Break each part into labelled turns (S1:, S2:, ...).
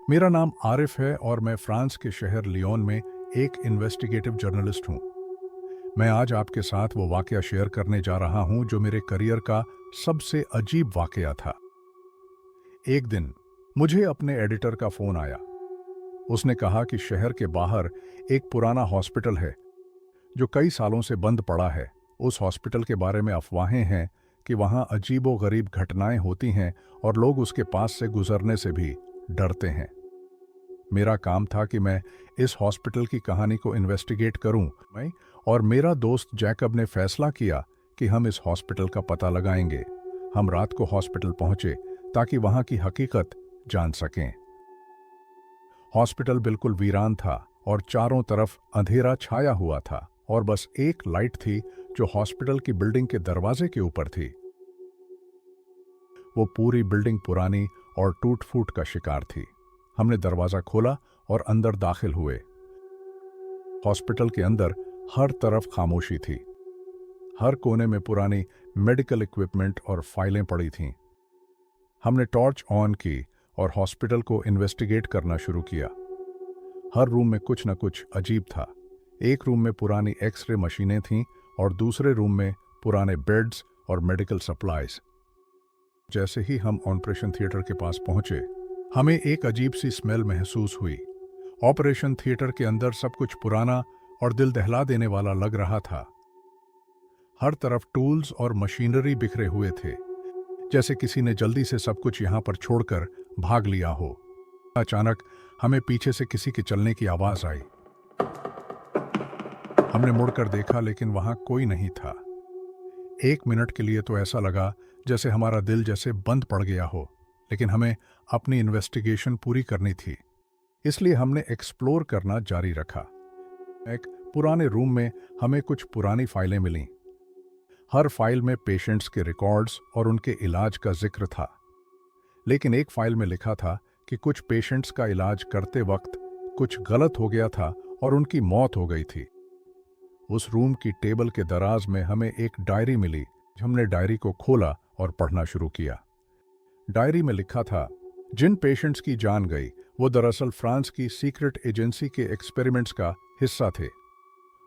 S1: मेरा नाम आरिफ है और मैं फ्रांस के शहर लियोन में एक इन्वेस्टिगेटिव जर्नलिस्ट हूं। मैं आज आपके साथ वो वाकया शेयर करने जा रहा हूं जो मेरे करियर का सबसे अजीब वाकया था। एक दिन मुझे अपने एडिटर का फोन आया। उसने कहा कि शहर के बाहर एक पुराना हॉस्पिटल है जो कई सालों से बंद पड़ा है। उस हॉस्पिटल के बारे में अफवाहें हैं कि वहां अजीबोगरीब घटनाएं होती हैं और लोग उसके पास से गुजरने से भी डरते हैं। मेरा काम था कि मैं इस हॉस्पिटल की कहानी को इन्वेस्टिगेट करूं। मैं और मेरा दोस्त जैकब ने फैसला किया कि हम इस हॉस्पिटल का पता लगाएंगे। हम रात को हॉस्पिटल पहुंचे ताकि वहां की हकीकत जान सकें। हॉस्पिटल बिल्कुल वीरान था और चारों तरफ अंधेरा छाया हुआ था और बस एक लाइट थी जो हॉस्पिटल की बिल्डिंग के दरवाजे के ऊपर थी। वो पूरी बिल्डिंग पुरानी और टूट-फूट का शिकार थी। हमने दरवाजा खोला और अंदर दाखिल हुए। हॉस्पिटल के अंदर हर तरफ खामोशी थी। हर कोने में पुरानी मेडिकल इक्विपमेंट और फाइलें पड़ी थीं। हमने टॉर्च ऑन की और हॉस्पिटल को इन्वेस्टिगेट करना शुरू किया। हर रूम में कुछ न कुछ अजीब था। एक रूम में पुरानी एक्सरे मशीनें थीं और दूसरे रूम में पुराने बेड्स और मेडिकल सप्लाईज। जैसे ही हम ऑपरेशन थिएटर के पास पहुंचे, हमें एक अजीब सी स्मेल महसूस हुई। ऑपरेशन थिएटर के अंदर सब कुछ पुराना और दिल दहला देने वाला लग रहा था। हर तरफ टूल्स और मशीनरी बिखरे हुए थे, जैसे किसी ने जल्दी से सब कुछ यहां पर छोड़कर भाग लिया हो। अचानक हमें पीछे से किसी के चलने की आवाज आई। हमने मुड़कर देखा लेकिन वहां कोई नहीं था। एक मिनट के लिए तो ऐसा लगा जैसे हमारा दिल जैसे बंद पड़ गया हो, लेकिन हमें अपनी इन्वेस्टिगेशन पूरी करनी थी, इसलिए हमने एक्सप्लोर करना जारी रखा। एक पुराने रूम में हमें कुछ पुरानी फाइलें मिलीं। हर फाइल में पेशेंट्स के रिकॉर्ड्स और उनके इलाज का जिक्र था, लेकिन एक फाइल में लिखा था कि कुछ पेशेंट्स का इलाज करते वक्त कुछ गलत हो गया था और उनकी मौत हो गई थी। उस रूम की टेबल के दराज में हमें एक डायरी मिली। हमने डायरी को खोला और पढ़ना शुरू किया। डायरी में लिखा था, जिन पेशेंट्स की जान गई वो दरअसल फ्रांस की सीक्रेट एजेंसी के एक्सपेरिमेंट्स का हिस्सा थे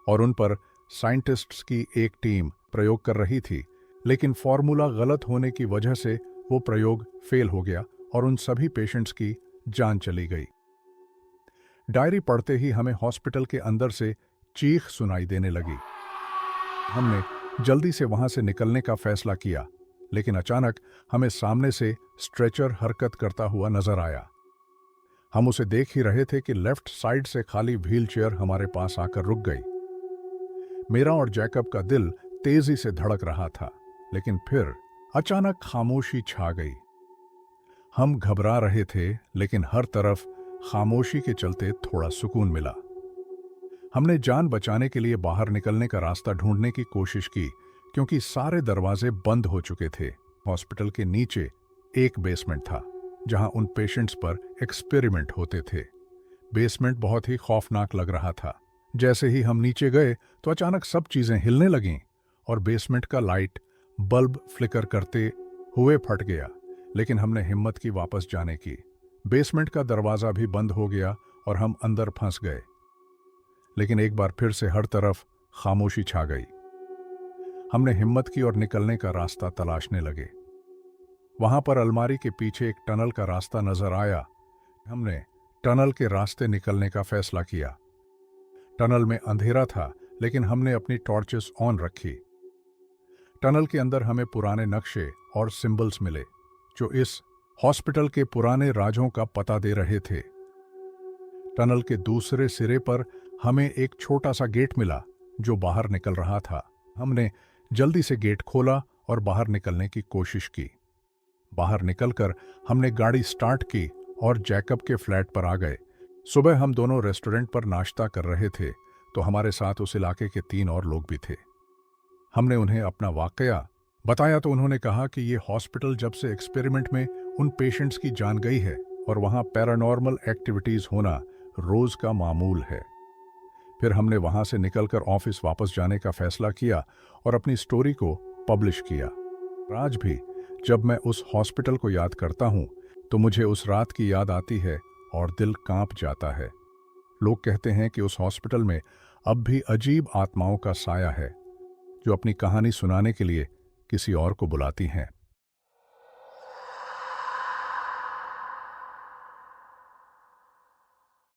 S1: और उन पर साइंटिस्ट्स की एक टीम प्रयोग कर रही थी, लेकिन फॉर्मूला गलत होने की वजह से वो प्रयोग फेल हो गया और उन सभी पेशेंट्स की जान चली गई। डायरी पढ़ते ही हमें हॉस्पिटल के अंदर से चीख सुनाई देने लगी। हमने जल्दी से वहां से निकलने का फैसला किया, लेकिन अचानक हमें सामने से स्ट्रेचर हरकत करता हुआ नजर आया। हम उसे देख ही रहे थे कि लेफ्ट साइड से खाली व्हीलचेयर हमारे पास आकर रुक गई। मेरा और जैकब का दिल तेजी से धड़क रहा था, लेकिन फिर अचानक खामोशी छा गई। हम घबरा रहे थे, लेकिन हर तरफ खामोशी के चलते थोड़ा सुकून मिला। हमने जान बचाने के लिए बाहर निकलने का रास्ता ढूंढने की कोशिश की, क्योंकि सारे दरवाजे बंद हो चुके थे। हॉस्पिटल के नीचे एक बेसमेंट था जहां उन पेशेंट्स पर एक्सपेरिमेंट होते थे। बेसमेंट बहुत ही खौफनाक लग रहा था। जैसे ही हम नीचे गए तो अचानक सब चीजें हिलने लगीं और बेसमेंट का लाइट बल्ब फ्लिकर करते हुए फट गया, लेकिन हमने हिम्मत की वापस जाने की। बेसमेंट का दरवाजा भी बंद हो गया और हम अंदर फंस गए, लेकिन एक बार फिर से हर तरफ खामोशी छा गई। हमने हिम्मत की और निकलने का रास्ता तलाशने लगे। वहां पर अलमारी के पीछे एक टनल का रास्ता नजर आया। हमने टनल के रास्ते निकलने का फैसला किया। टनल में अंधेरा था, लेकिन हमने अपनी टॉर्चेस ऑन रखी। टनल के अंदर हमें पुराने नक्शे और सिंबल्स मिले जो इस हॉस्पिटल के पुराने राजों का पता दे रहे थे। टनल के दूसरे सिरे पर हमें एक छोटा सा गेट मिला जो बाहर निकल रहा था। हमने जल्दी से गेट खोला और बाहर निकलने की कोशिश की। बाहर निकलकर हमने गाड़ी स्टार्ट की और जैकब के फ्लैट पर आ गए। सुबह हम दोनों रेस्टोरेंट पर नाश्ता कर रहे थे तो हमारे साथ उस इलाके के 3 और लोग भी थे। हमने उन्हें अपना वाकया बताया तो उन्होंने कहा कि ये हॉस्पिटल जब से एक्सपेरिमेंट में उन पेशेंट्स की जान गई है और वहां पैरानॉर्मल एक्टिविटीज होना रोज का मामूल है। फिर हमने वहां से निकलकर ऑफिस वापस जाने का फैसला किया और अपनी स्टोरी को पब्लिश किया। आज भी जब मैं उस हॉस्पिटल को याद करता हूं तो मुझे उस रात की याद आती है और दिल कांप जाता है। लोग कहते हैं कि उस हॉस्पिटल में अब भी अजीब आत्माओं का साया है, जो अपनी कहानी सुनाने के लिए किसी और को बुलाती हैं।